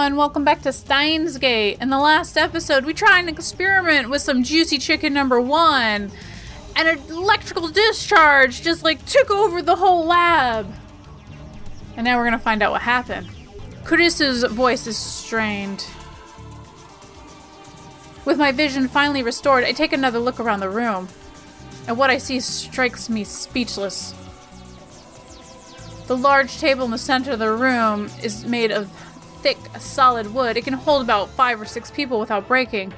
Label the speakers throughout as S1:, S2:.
S1: everyone, welcome back to Steins Gate. In the last episode, we tried an experiment with some juicy chicken number 1, and an electrical discharge just took over the whole lab. And now we're gonna find out what happened. Kurisu's voice is strained. With my vision finally restored, I take another look around the room, and what I see strikes me speechless. The large table in the center of the room is made of thick, solid wood. It can hold about 5 or 6 people without breaking.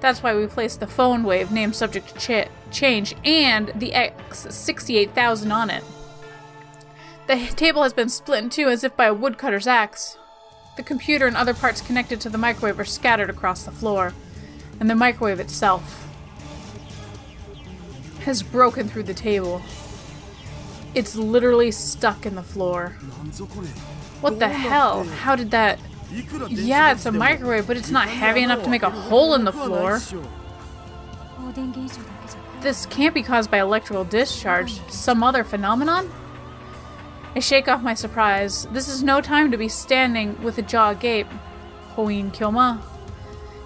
S1: That's why we placed the phone wave, named subject to change, and the X68000 on it. The table has been split in two as if by a woodcutter's axe. The computer and other parts connected to the microwave are scattered across the floor, and the microwave itself has broken through the table. It's literally stuck in the floor. What the hell? How did that... Yeah, it's a microwave, but it's not heavy enough to make a hole in the floor. This can't be caused by electrical discharge. Some other phenomenon? I shake off my surprise. This is no time to be standing with a jaw agape. Hoin Kyoma.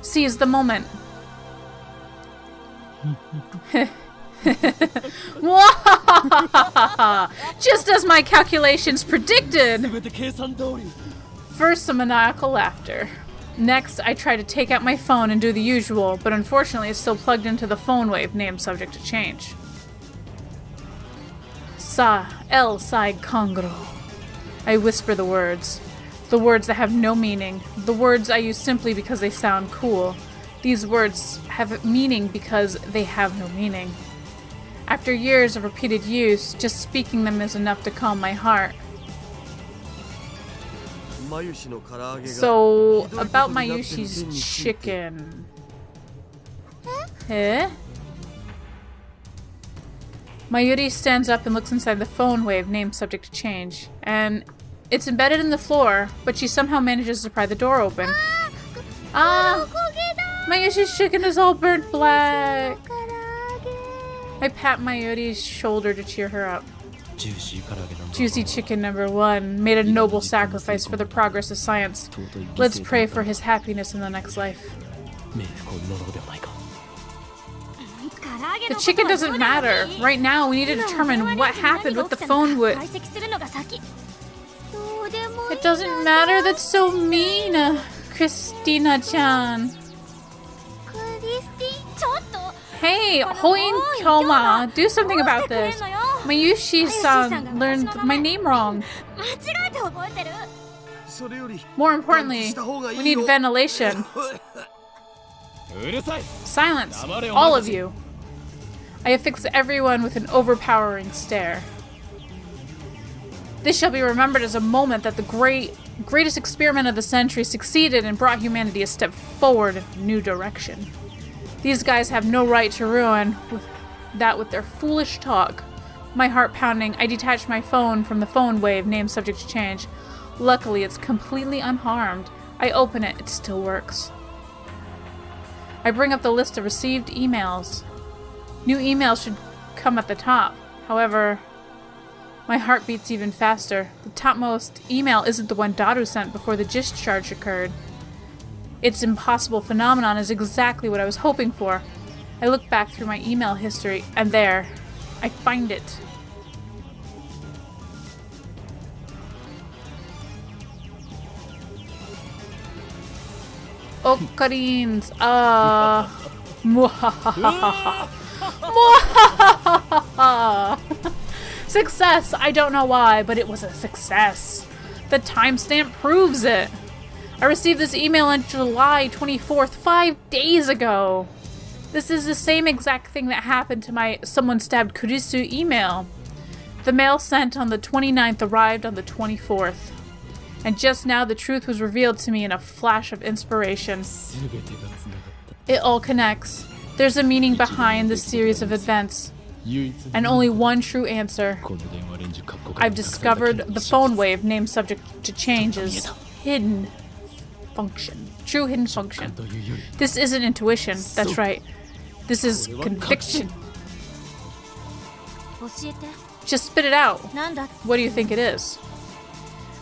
S1: Seize the moment. Just as my calculations predicted! First, some maniacal laughter. Next, I try to take out my phone and do the usual, but unfortunately it's still plugged into the phone wave, named subject to change. Sa el sai congro. I whisper the words that have no meaning, the words I use simply because they sound cool. These words have meaning because they have no meaning. After years of repeated use, just speaking them is enough to calm my heart. So, about Mayushi's chicken. Eh? Mayuri stands up and looks inside the phone wave, named subject to change. And it's embedded in the floor, but she somehow manages to pry the door open. Mayushi's chicken is all burnt black. I pat Mayuri's shoulder to cheer her up. Juicy chicken number 1 made a noble sacrifice for the progress of science. Let's pray for his happiness in the next life. The chicken doesn't matter. Right now, we need to determine what happened with the phone wood. It doesn't matter. That's so mean, Christina-chan. Hey, Hoin Kyoma, do something about this. Mayushi-san learned my name wrong. More importantly, we need ventilation. Silence, all of you. I affix everyone with an overpowering stare. This shall be remembered as a moment that the greatest experiment of the century succeeded and brought humanity a step forward in a new direction. These guys have no right to ruin that with their foolish talk. My heart pounding, I detach my phone from the phone wave, named subject to change. Luckily, it's completely unharmed. I open it, it still works. I bring up the list of received emails. New emails should come at the top. However, my heart beats even faster. The topmost email isn't the one Daru sent before the discharge occurred. Its impossible phenomenon is exactly what I was hoping for. I look back through my email history, and there, I find it. Ocarines, Success! I don't know why, but it was a success. The timestamp proves it. I received this email on July 24th, 5 days ago. This is the same exact thing that happened to my someone stabbed Kurisu email. The mail sent on the 29th arrived on the 24th. And just now the truth was revealed to me in a flash of inspiration. It all connects. There's a meaning behind this series of events. And only one true answer. I've discovered the phone wave, named subject to change, is hidden function. True hidden function. This isn't intuition, that's right. This is conviction. Just spit it out. What do you think it is?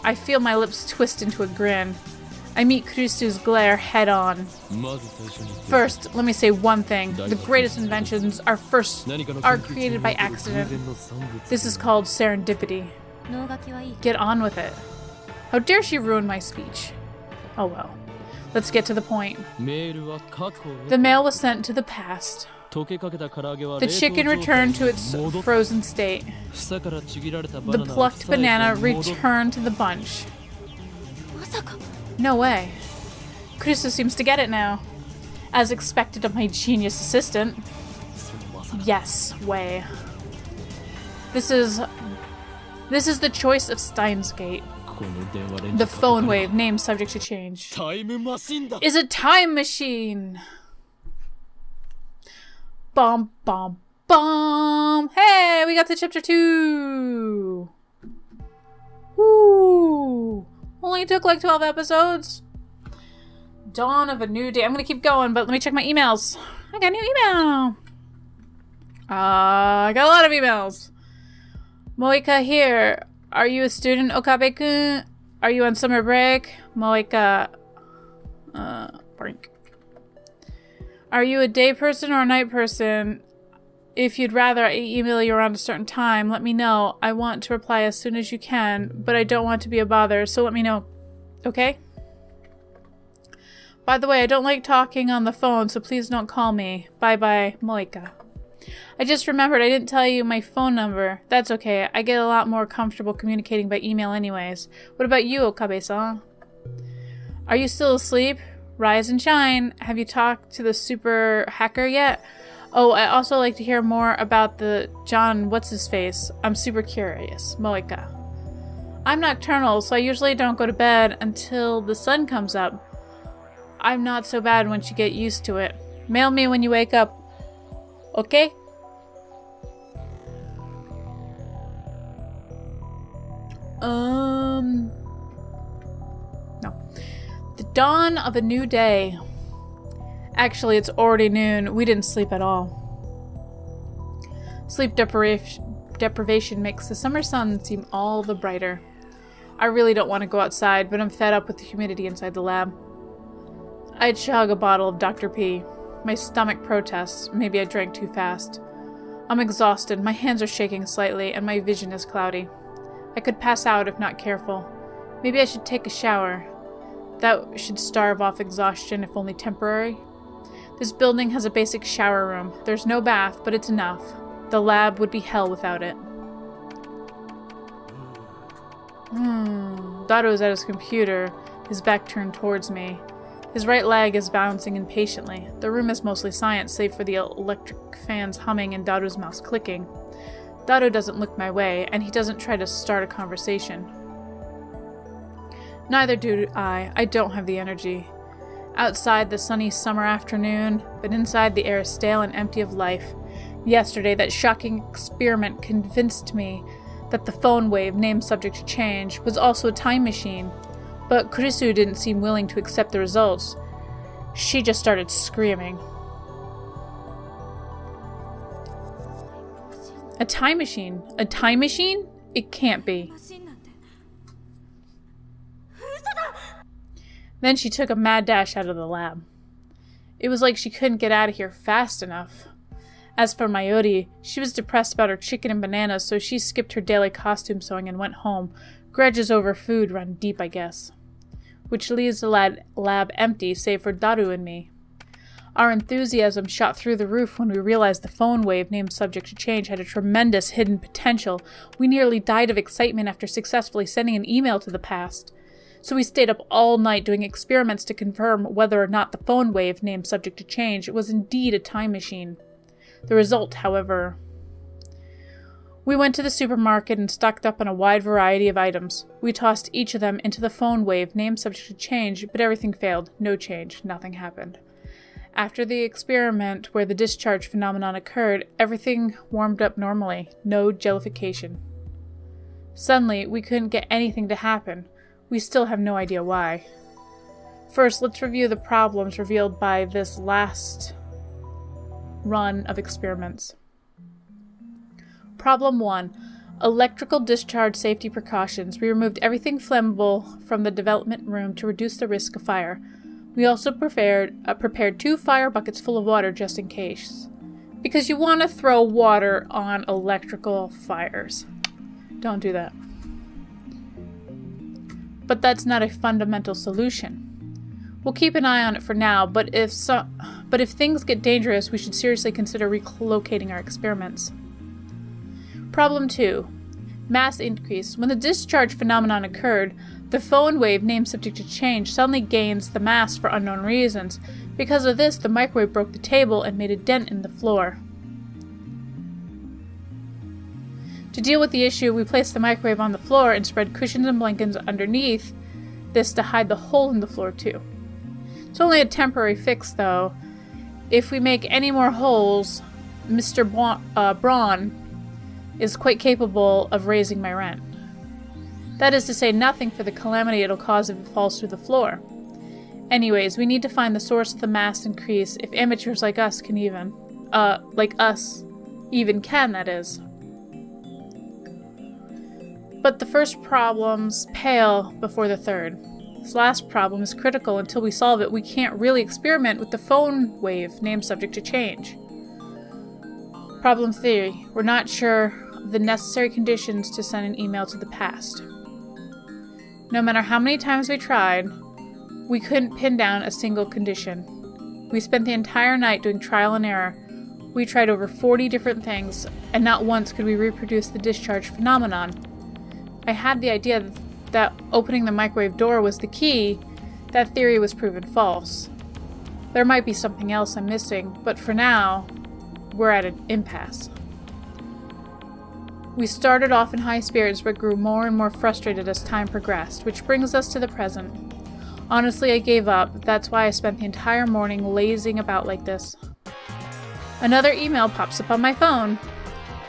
S1: I feel my lips twist into a grin. I meet Kurisu's glare head on. First, let me say one thing. The greatest inventions are created by accident. This is called serendipity. Get on with it. How dare she ruin my speech? Oh well. Let's get to the point. The mail was sent to the past. The chicken returned to its frozen state. The plucked banana returned to the bunch. No way. Kurisu seems to get it now. As expected of my genius assistant. Yes, way. This is the choice of Steins Gate. The phone wave, name subject to change, is a time machine. Bum, bum, bum. Hey, we got to chapter 2. Woo. Only took like 12 episodes. Dawn of a new day. I'm gonna keep going, but let me check my emails. I got a new email. I got a lot of emails. Moika here. Are you a student, Okabe-kun? Are you on summer break? Moika. Brink. Are you a day person or a night person? If you'd rather I email you around a certain time, let me know. I want to reply as soon as you can, but I don't want to be a bother, so let me know. Okay? By the way, I don't like talking on the phone, so please don't call me. Bye-bye, Moika. I just remembered I didn't tell you my phone number. That's okay. I get a lot more comfortable communicating by email anyways. What about you, Okabe-san? Are you still asleep? Rise and shine. Have you talked to the super hacker yet? Oh, I also like to hear more about the John what's-his-face. I'm super curious. Moika. I'm nocturnal, so I usually don't go to bed until the sun comes up. I'm not so bad once you get used to it. Mail me when you wake up. Okay? No. The dawn of a new day. Actually, it's already noon. We didn't sleep at all. Sleep deprivation makes the summer sun seem all the brighter. I really don't want to go outside, but I'm fed up with the humidity inside the lab. I'd chug a bottle of Dr. P. My stomach protests. Maybe I drank too fast. I'm exhausted, my hands are shaking slightly, and my vision is cloudy. I could pass out if not careful. Maybe I should take a shower. That should starve off exhaustion, if only temporary. This building has a basic shower room. There's no bath, but it's enough. The lab would be hell without it. Daru's at his computer, his back turned towards me. His right leg is bouncing impatiently. The room is mostly silent, save for the electric fans humming and Daru's mouse clicking. Daru doesn't look my way, and he doesn't try to start a conversation. Neither do I. I don't have the energy. Outside the sunny summer afternoon, but inside the air is stale and empty of life. Yesterday, that shocking experiment convinced me that the phone wave, named subject to change, was also a time machine. But Kurisu didn't seem willing to accept the results. She just started screaming. A time machine? A time machine? It can't be. Then she took a mad dash out of the lab. It was like she couldn't get out of here fast enough. As for Mayuri, she was depressed about her chicken and bananas, so she skipped her daily costume sewing and went home. Grudges over food run deep, I guess. Which leaves the lab empty, save for Daru and me. Our enthusiasm shot through the roof when we realized the phone wave, named subject to change, had a tremendous hidden potential. We nearly died of excitement after successfully sending an email to the past. So we stayed up all night doing experiments to confirm whether or not the phone wave, named subject to change, was indeed a time machine. The result, however... We went to the supermarket and stocked up on a wide variety of items. We tossed each of them into the phone wave, named subject to change, but everything failed. No change. Nothing happened. After the experiment where the discharge phenomenon occurred, everything warmed up normally. No jellification. Suddenly, we couldn't get anything to happen. We still have no idea why. First, let's review the problems revealed by this last run of experiments. Problem 1. Electrical discharge safety precautions. We removed everything flammable from the development room to reduce the risk of fire. We also prepared 2 fire buckets full of water just in case. Because you want to throw water on electrical fires. Don't do that. But that's not a fundamental solution. We'll keep an eye on it for now, but if things get dangerous, we should seriously consider relocating our experiments. Problem 2. Mass increase. When the discharge phenomenon occurred, the phone wave, named subject to change, suddenly gains the mass for unknown reasons. Because of this, the microwave broke the table and made a dent in the floor. To deal with the issue, we placed the microwave on the floor and spread cushions and blankets underneath this to hide the hole in the floor too. It's only a temporary fix though. If we make any more holes, Mr. Braun is quite capable of raising my rent. That is to say nothing for the calamity it'll cause if it falls through the floor. Anyways, we need to find the source of the mass increase if amateurs like us can even. That is. But the first problems pale before the third. This last problem is critical. Until we solve it, we can't really experiment with the phone wave, named subject to change. Problem 3. We're not sure of the necessary conditions to send an email to the past. No matter how many times we tried, we couldn't pin down a single condition. We spent the entire night doing trial and error. We tried over 40 different things, and not once could we reproduce the discharge phenomenon. I had the idea that opening the microwave door was the key. That theory was proven false. There might be something else I'm missing, but for now, we're at an impasse. We started off in high spirits but grew more and more frustrated as time progressed, which brings us to the present. Honestly, I gave up. That's why I spent the entire morning lazing about like this. Another email pops up on my phone.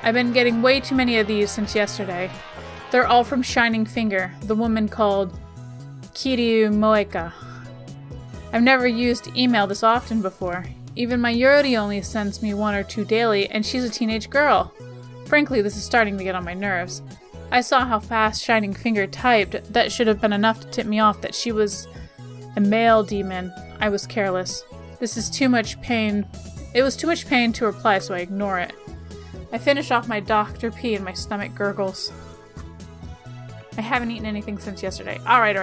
S1: I've been getting way too many of these since yesterday. They're all from Shining Finger, the woman called Kiryu Moeka. I've never used email this often before. Even my Yori only sends me 1 or 2 daily, and she's a teenage girl. Frankly, this is starting to get on my nerves. I saw how fast Shining Finger typed. That should have been enough to tip me off that she was a male demon. I was careless. This is too much pain. It was too much pain to reply, so I ignore it. I finish off my Dr. P and my stomach gurgles. I haven't eaten anything since yesterday. Alright.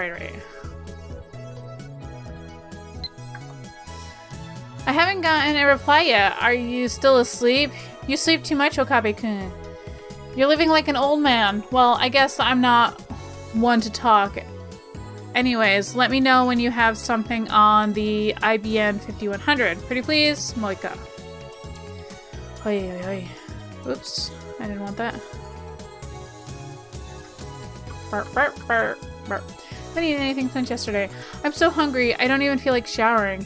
S1: I haven't gotten a reply yet. Are you still asleep? You sleep too much, Okabe-kun. You're living like an old man. Well, I guess I'm not one to talk. Anyways, let me know when you have something on the IBN 5100. Pretty please, Moika. Oi. Oops, I didn't want that. Burp. I didn't eat anything since yesterday. I'm so hungry, I don't even feel like showering.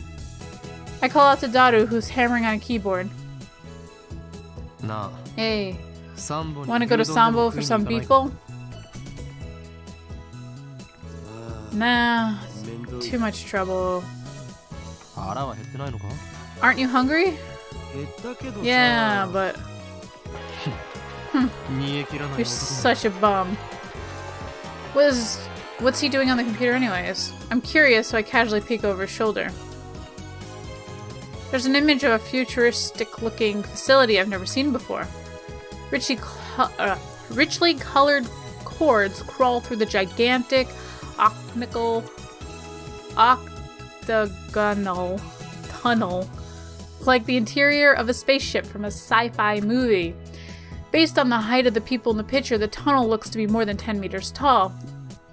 S1: I call out to Daru, who's hammering on a keyboard. Hey, wanna go to Sambo for some beef bowl? Nah, too much trouble. Aren't you hungry? Yeah, but... You're such a bum. What's he doing on the computer anyways? I'm curious, so I casually peek over his shoulder. There's an image of a futuristic-looking facility I've never seen before. Richly colored cords crawl through the gigantic octagonal tunnel, like the interior of a spaceship from a sci-fi movie. Based on the height of the people in the picture, the tunnel looks to be more than 10 meters tall.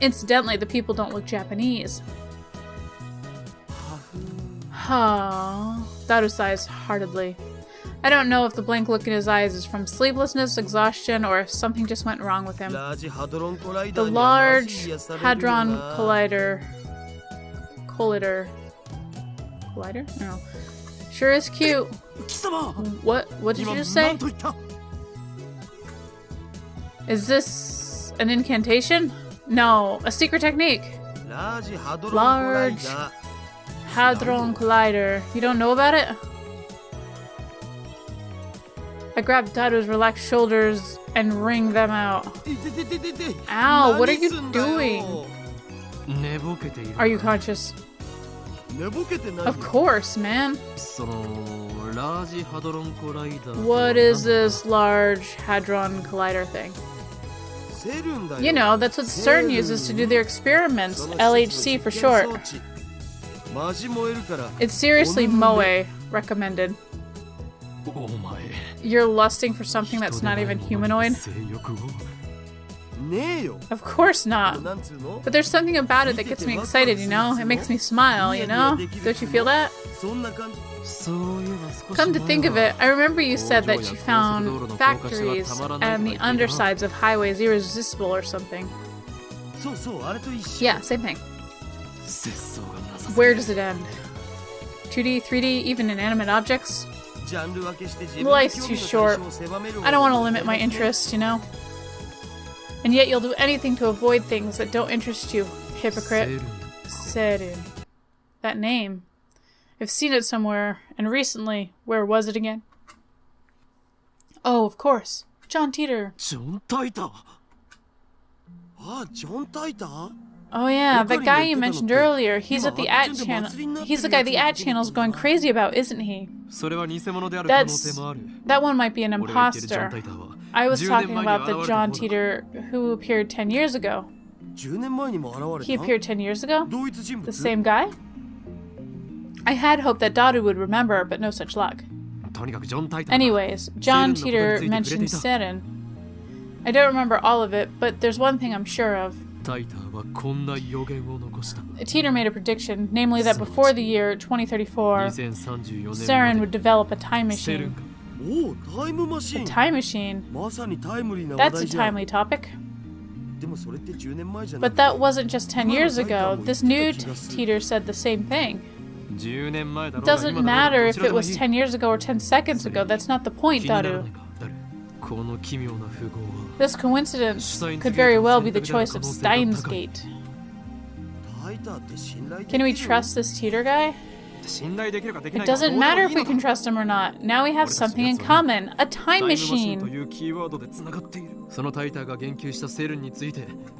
S1: Incidentally, the people don't look Japanese. Daru sighs heartedly. I don't know if the blank look in his eyes is from sleeplessness, exhaustion, or if something just went wrong with him. The Large Hadron Collider? No. Sure is cute. What did you just say? Is this an incantation? No, a secret technique. Large Hadron Collider. You don't know about it? I grab Daru's relaxed shoulders and wring them out. Ow, what are you doing? Are you conscious? Of course, man. What is this Large Hadron Collider thing? You know, that's what CERN uses to do their experiments. LHC for short. It's seriously Moe recommended. You're lusting for something that's not even humanoid? Of course not. But there's something about it that gets me excited, you know? It makes me smile, you know? Don't you feel that? Come to think of it, I remember you said that you found factories and the undersides of highways irresistible or something. Yeah, same thing. Where does it end? 2D, 3D, even inanimate objects? Life's too short. I don't want to limit my interest, you know? And yet you'll do anything to avoid things that don't interest you, hypocrite. Serin. That name. I've seen it somewhere, and recently. Where was it again? Oh, of course. John Teeter. Oh yeah, that guy you mentioned earlier. He's at the ad channel. He's the guy the ad channel's going crazy about, isn't he? That one might be an imposter. I was talking about the John Teeter who appeared 10 years ago. He appeared 10 years ago? The same guy? I had hoped that Daru would remember, but no such luck. Anyways, John Teeter mentioned Serin. I don't remember all of it, but there's one thing I'm sure of. Teeter made a prediction, namely that before the year 2034, Serin would develop a time machine. A time machine? That's a timely topic. But that wasn't just 10 years ago. This new Teeter said the same thing. It doesn't matter if it was 10 years ago or 10 seconds ago. That's not the point, Daru. This coincidence could very well be the choice of Steins Gate. Can we trust this Teeter guy? It doesn't matter if we can trust him or not. Now we have something in common. A time machine.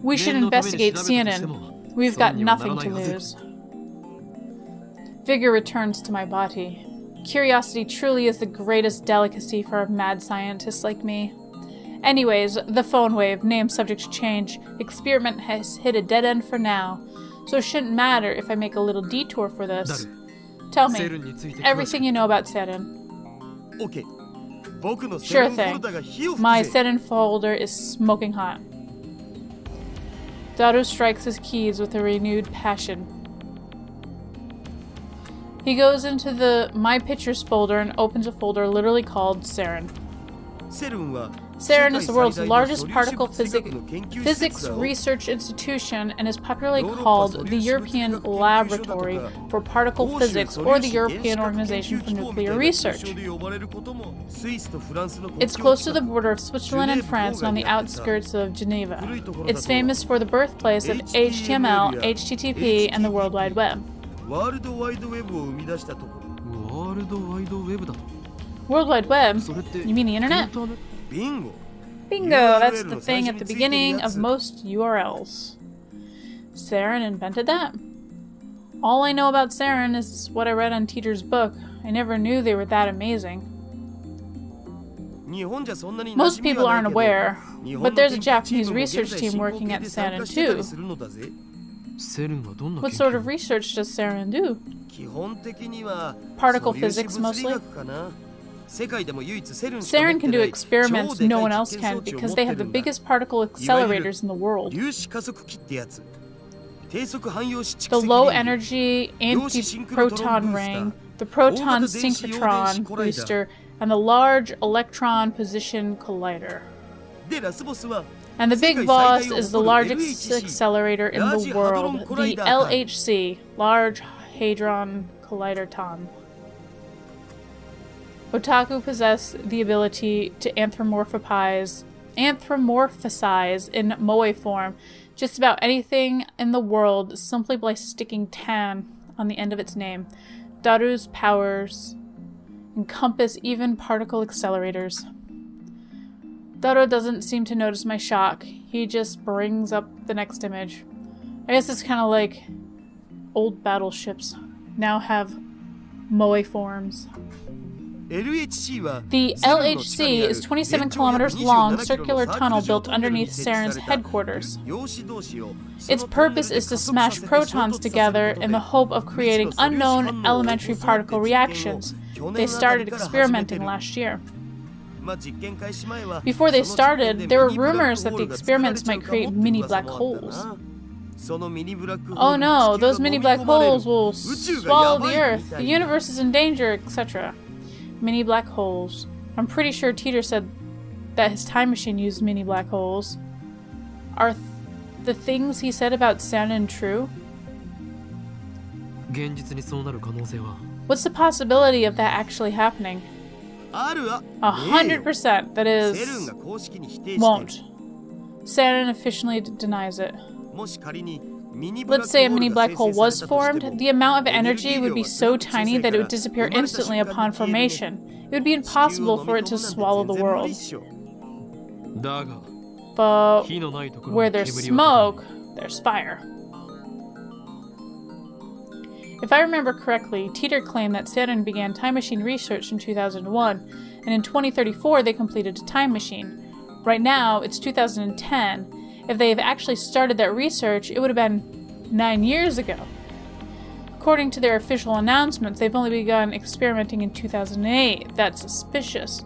S1: We should investigate CNN. We've got nothing to lose. Vigor returns to my body. Curiosity truly is the greatest delicacy for a mad scientist like me. Anyways, the phone wave, name, subject change. Experiment has hit a dead end for now, so it shouldn't matter if I make a little detour for this. Tell me, everything you know about Serin. Sure thing. My Serin folder is smoking hot. Daru strikes his keys with a renewed passion. He goes into the My Pictures folder and opens a folder literally called Serin. Serin is the world's largest particle physics research institution and is popularly called the European Laboratory for Particle Physics or the European Organization for Nuclear Research. It's close to the border of Switzerland and France and on the outskirts of Geneva. It's famous for the birthplace of HTML, HTTP, and the World Wide Web. World Wide Web? You mean the internet? Bingo! That's the thing at the beginning of most URLs. Serin invented that? All I know about Serin is what I read on Teeter's book. I never knew they were that amazing. Most people aren't aware, but there's a Japanese research team working at Serin too. What sort of research does Serin do? Particle physics mostly. Serin can do experiments no one else can because they have the biggest particle accelerators in the world. The low-energy antiproton ring, the proton synchrotron booster, and the Large Electron Position Collider. And the big boss is the largest accelerator in the world, the LHC, Large Hadron Collider Tom. Otaku possess the ability to anthropomorphize in moe form just about anything in the world simply by sticking tan on the end of its name. Daru's powers encompass even particle accelerators. Daro doesn't seem to notice my shock. He just brings up the next image. I guess it's kind of like old battleships now have moe forms. The LHC is 27 kilometers long circular tunnel built underneath Saren's headquarters. Its purpose is to smash protons together in the hope of creating unknown elementary particle reactions. They started experimenting last year. Before they started, there were rumors that the experiments might create mini black holes. Oh no, those mini black holes will swallow the Earth, the universe is in danger, etc. Mini black holes. I'm pretty sure Teeter said that his time machine used mini black holes. Are the things he said about Saren true? What's the possibility of that actually happening? 100%, that is, won't. Saren officially denies it. Let's say a mini black hole was formed, the amount of energy would be so tiny that it would disappear instantly upon formation. It would be impossible for it to swallow the world. But where there's smoke, there's fire. If I remember correctly, Teeter claimed that Saren began time machine research in 2001, and in 2034 they completed a time machine. Right now, it's 2010. If they have actually started that research, it would have been 9 years ago. According to their official announcements, they've only begun experimenting in 2008. That's suspicious.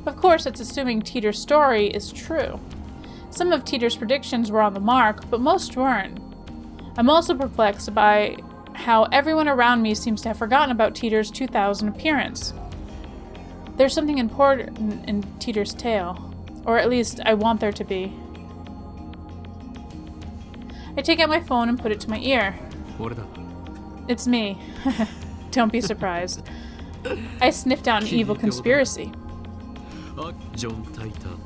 S1: Of course, it's assuming Teeter's story is true. Some of Teeter's predictions were on the mark, but most weren't. I'm also perplexed by how everyone around me seems to have forgotten about Teeter's 2000 appearance. There's something important in Teeter's tale, or at least I want there to be. I take out my phone and put it to my ear. It's me. Don't be surprised. I sniffed out an evil conspiracy.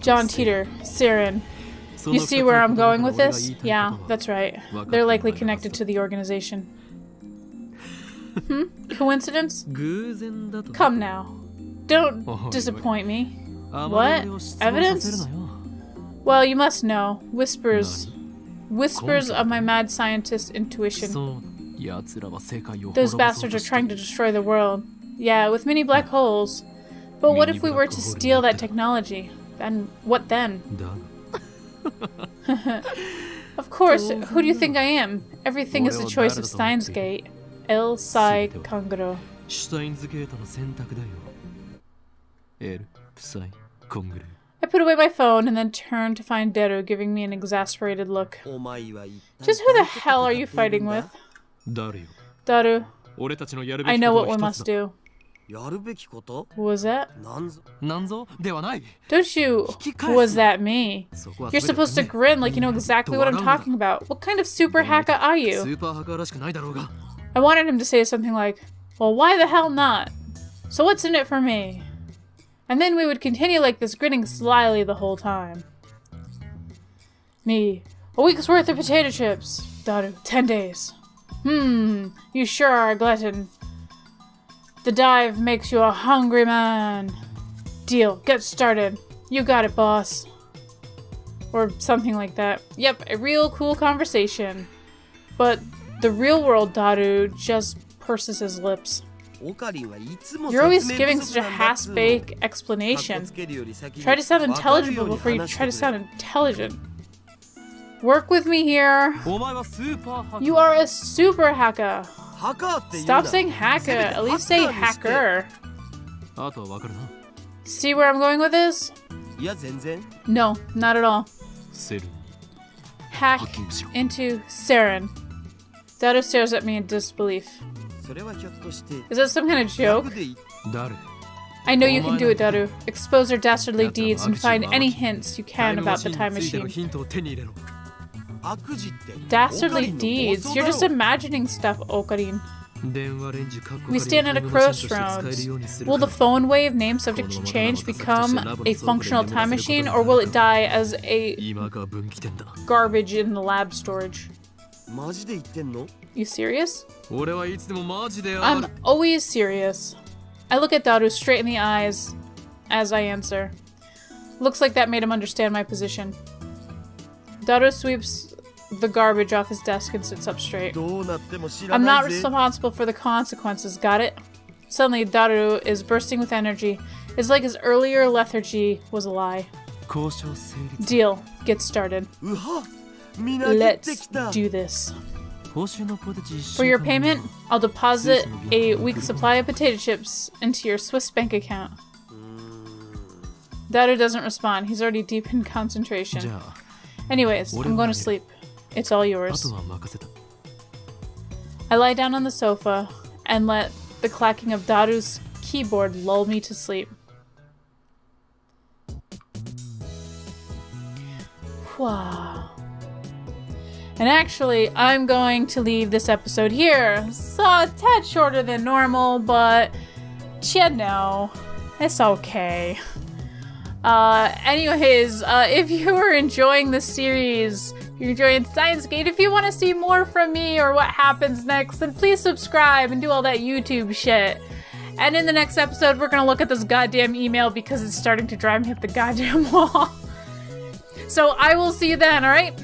S1: John Teeter, Saren. You see where I'm going with this? Yeah, that's right. They're likely connected to the organization. Coincidence? Come now. Don't disappoint me. What? Evidence? Well, you must know. Whispers of my mad scientist intuition. Those bastards are trying to destroy the world. Yeah, with mini black holes. But what if we were to steal that technology? Then what then? Of course, who do you think I am? Everything is the choice of Steins Gate. El Sai Kangro. I put away my phone and then turned to find Deru giving me an exasperated look. Just who the hell are you fighting with? Daru. I know what we must do. What was that? Don't you? Was that me? You're supposed to grin like you know exactly what I'm talking about. What kind of super hacker are you? I wanted him to say something like, well, why the hell not? So what's in it for me? And then we would continue like this, grinning slyly the whole time. Me. A week's worth of potato chips. Daru. 10 days. You sure are a glutton. The dive makes you a hungry man. Deal. Get started. You got it, boss. Or something like that. Yep, a real cool conversation. But the real world Daru just purses his lips. You're always giving such a half-baked explanation. Try to sound intelligible before you try to sound intelligent. Work with me here. You are a super hacker. Stop saying hacker. At least say hacker. See where I'm going with this? No, not at all. Hack into Saren. Daru stares at me in disbelief. Is that some kind of joke? I know you can do it, Daru. Expose their dastardly deeds and find any hints you can about the time machine. Dastardly deeds? You're just imagining stuff, Okarin. We stand at a crossroads. Will the phone wave name subject to change become a functional time machine, or will it die as a garbage in the lab storage? You serious? I'm always serious. I look at Daru straight in the eyes as I answer. Looks like that made him understand my position. Daru sweeps the garbage off his desk and sits up straight. I'm not responsible for the consequences, got it? Suddenly, Daru is bursting with energy. It's like his earlier lethargy was a lie. Deal. Get started. Let's do this. For your payment, I'll deposit a week's supply of potato chips into your Swiss bank account. Daru doesn't respond. He's already deep in concentration. Anyways, I'm going to sleep. It's all yours. I lie down on the sofa and let the clacking of Daru's keyboard lull me to sleep. Wow. And actually, I'm going to leave this episode here. So a tad shorter than normal, but you know, it's okay. Anyways, if you are enjoying this series, if you're enjoying Steins Gate, if you want to see more from me or what happens next, then please subscribe and do all that YouTube shit. And in the next episode, we're gonna look at this goddamn email because it's starting to drive me up the goddamn wall. So I will see you then, alright?